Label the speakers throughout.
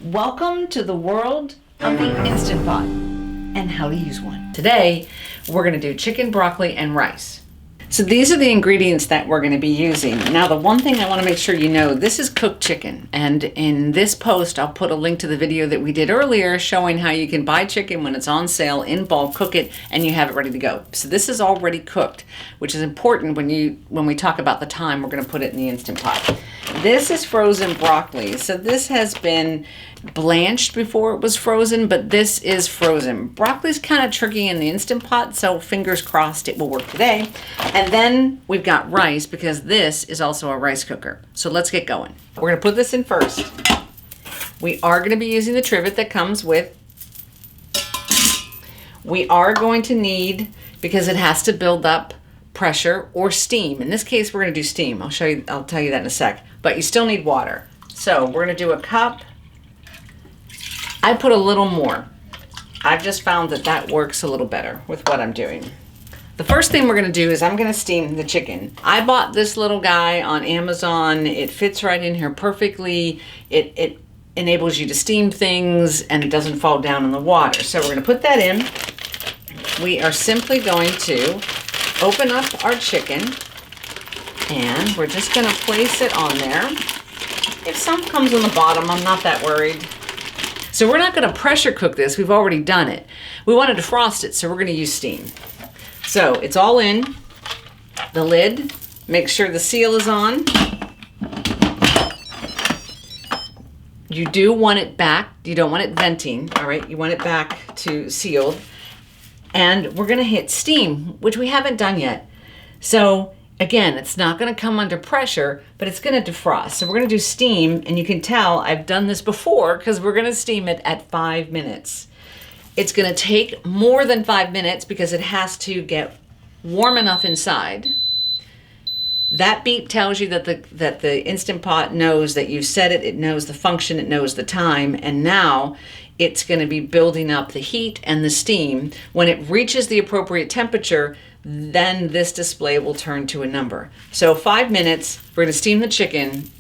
Speaker 1: Welcome to the world of the Instant Pot and how to use one. Today, we're going to do chicken, broccoli, and rice. So these are the ingredients that we're going to be using. Now, the one thing I want to make sure you know, this is cooked chicken. And in this post, I'll put a link to the video that we did earlier showing how you can buy chicken when it's on sale in bulk, cook it, and you have it ready to go. So this is already cooked, which is important when we talk about the time we're going to put it in the Instant Pot. This is frozen broccoli. So this has been blanched before it was frozen, but this is frozen. Broccoli's kind of tricky in the Instant Pot, so fingers crossed it will work today. And then we've got rice because this is also a rice cooker. So let's get going. We're gonna put this in first. We are gonna be using the trivet that comes with. We are going to need, because it has to build up pressure or steam. In this case, we're gonna do steam. I'll tell you that in a sec, but you still need water. So we're gonna do a cup. I put a little more. I've just found that works a little better with what I'm doing. The first thing we're gonna do is I'm gonna steam the chicken. I bought this little guy on Amazon. It fits right in here perfectly. It enables you to steam things and it doesn't fall down in the water. So we're gonna put that in. We are simply going to open up our chicken and we're just gonna place it on there. If some comes on the bottom, I'm not that worried. So we're not gonna pressure cook this, we've already done it. We want to defrost it, so we're gonna use steam. So it's all in, the lid, make sure the seal is on. You do want it back, you don't want it venting, all right? You want it back to sealed. And we're gonna hit steam, which we haven't done yet. So again, it's not gonna come under pressure, but it's gonna defrost. So we're gonna do steam, and you can tell I've done this before because we're gonna steam it at 5 minutes. It's gonna take more than 5 minutes because it has to get warm enough inside. That beep tells you that the Instant Pot knows that you've set it, it knows the function, it knows the time, and now it's gonna be building up the heat and the steam. When it reaches the appropriate temperature, then this display will turn to a number. So 5 minutes, we're gonna steam the chicken.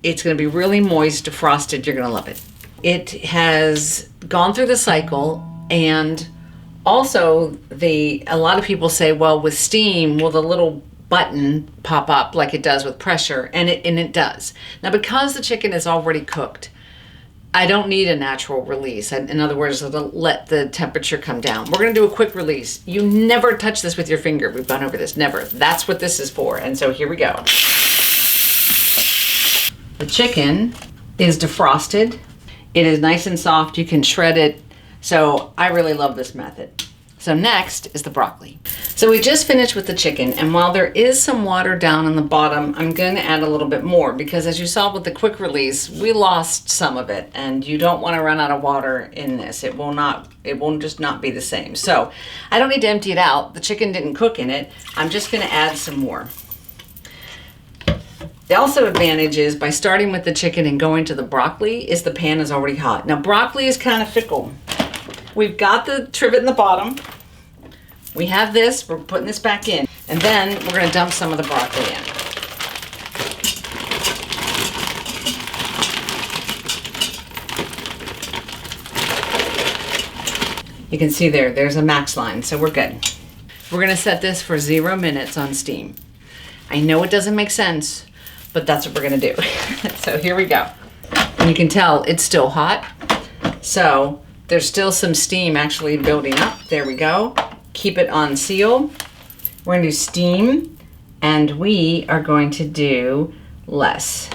Speaker 1: It's gonna be really moist, defrosted, you're gonna love it. It has gone through the cycle, and also a lot of people say, well, with steam, will the little button pop up like it does with pressure? And it does. Now, because the chicken is already cooked, I don't need a natural release. In other words, let the temperature come down. We're gonna do a quick release. You never touch this with your finger. We've gone over this, never. That's what this is for. And so here we go. The chicken is defrosted. It is nice and soft. You can shred it. So I really love this method. So next is the broccoli. So we just finished with the chicken, and while there is some water down on the bottom, I'm going to add a little bit more because, as you saw with the quick release, we lost some of it, and you don't want to run out of water in this. It will just not be the same. So I don't need to empty it out. The chicken didn't cook in it. I'm just going to add some more. The also advantage is by starting with the chicken and going to the broccoli is the pan is already hot. Now, broccoli is kind of fickle. We've got the trivet in the bottom. We have this, we're putting this back in, and then we're gonna dump some of the broccoli in. You can see there's a max line, so we're good. We're gonna set this for 0 minutes on steam. I know it doesn't make sense, but that's what we're gonna do. So here we go. And you can tell it's still hot, so there's still some steam actually building up. There we go. Keep it on seal. We're gonna do steam, and we are going to do less.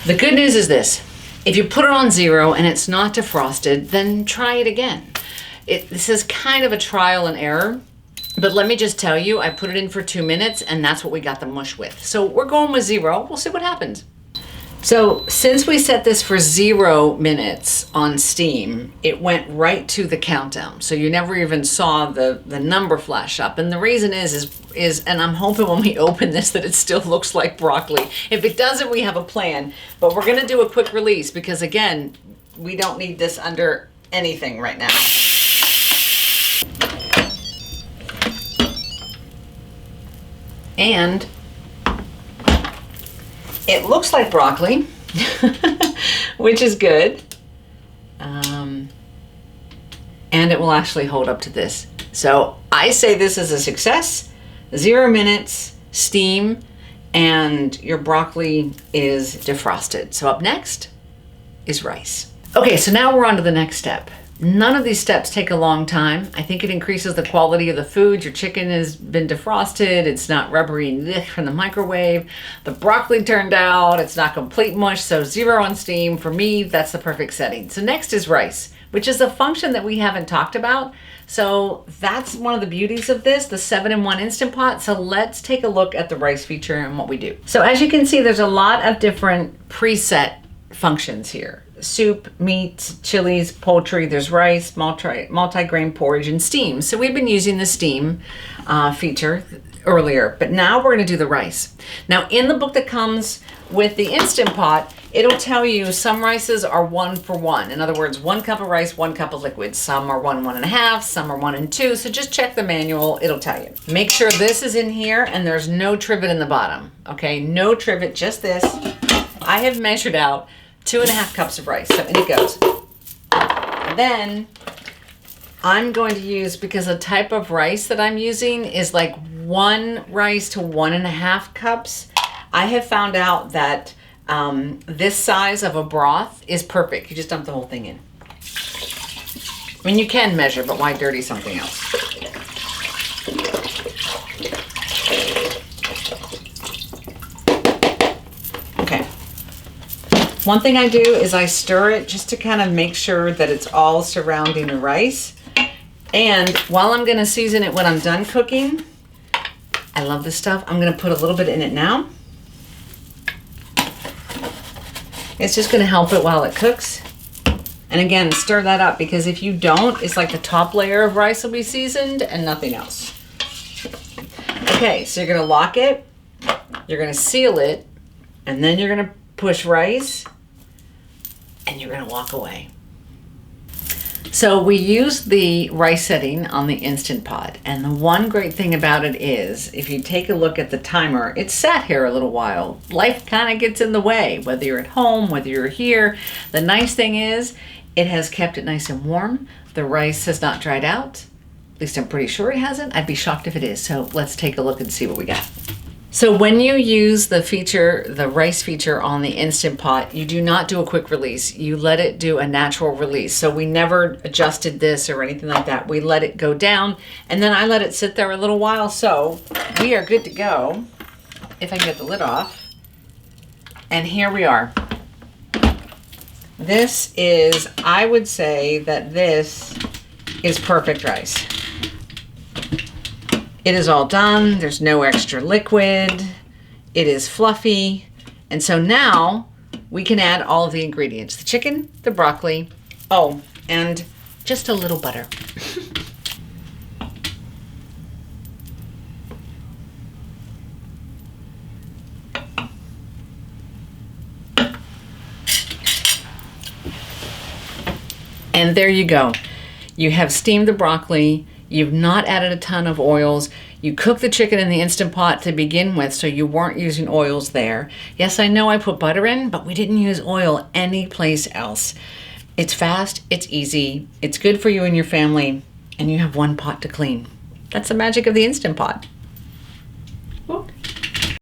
Speaker 1: The good news is this. If you put it on 0 and it's not defrosted, then try it again. This is kind of a trial and error, but let me just tell you, I put it in for 2 minutes, and that's what we got the mush with. So we're going with 0. We'll see what happens. So since we set this for 0 minutes on steam, it went right to the countdown. So you never even saw the number flash up. And the reason is, and I'm hoping when we open this that it still looks like broccoli. If it doesn't, we have a plan. But we're gonna do a quick release because, again, we don't need this under anything right now. And It looks like broccoli, which is good. And it will actually hold up to this. So I say this is a success. 0 minutes, steam, and your broccoli is defrosted. So up next is rice. Okay, so now we're on to the next step. None of these steps take a long time. I think it increases the quality of the food. Your chicken has been defrosted. It's not rubbery from the microwave. The broccoli turned out. It's not complete mush, so 0 on steam. For me, that's the perfect setting. So next is rice, which is a function that we haven't talked about. So that's one of the beauties of this, the 7-in-1 Instant Pot. So let's take a look at the rice feature and what we do. So as you can see, there's a lot of different preset functions here. Soup, meat, chilies, poultry, there's rice, multi-grain porridge, and steam. So we've been using the steam feature earlier, but now we're gonna do the rice. Now in the book that comes with the Instant Pot, it'll tell you some rices are 1 for 1. In other words, 1 cup of rice, 1 cup of liquid. Some are 1, 1.5, some are 1 and 2. So just check the manual, it'll tell you. Make sure this is in here and there's no trivet in the bottom. Okay, no trivet, just this. I have measured out 2.5 cups of rice, so in it goes. Then I'm going to use, because the type of rice that I'm using is like 1 rice to 1.5 cups. I have found out that this size of a broth is perfect. You just dump the whole thing in. I mean, you can measure, but why dirty something else? Okay. One thing I do is I stir it just to kind of make sure that it's all surrounding the rice. And while I'm gonna season it when I'm done cooking, I love this stuff, I'm gonna put a little bit in it now. It's just gonna help it while it cooks. And again, stir that up, because if you don't, it's like the top layer of rice will be seasoned and nothing else. Okay, so you're gonna lock it, you're gonna seal it, and then you're gonna push rice, and you're gonna walk away. So we use the rice setting on the Instant Pot, and the one great thing about it is, if you take a look at the timer, it's sat here a little while. Life kind of gets in the way, whether you're at home, whether you're here. The nice thing is, it has kept it nice and warm. The rice has not dried out. At least I'm pretty sure it hasn't. I'd be shocked if it is. So let's take a look and see what we got. So when you use the feature, the rice feature on the Instant Pot, you do not do a quick release. You let it do a natural release. So we never adjusted this or anything like that. We let it go down, and then I let it sit there a little while. So we are good to go, if I can get the lid off. And here we are. This is, I would say that this is perfect rice. It is all done. There's no extra liquid. It is fluffy. And so now we can add all of the ingredients. The chicken, the broccoli, oh, and just a little butter. And there you go. You have steamed the broccoli. You've not added a ton of oils. You cook the chicken in the Instant Pot to begin with, so you weren't using oils there. Yes, I know I put butter in, but we didn't use oil anyplace else. It's fast, it's easy, it's good for you and your family, and you have one pot to clean. That's the magic of the Instant Pot.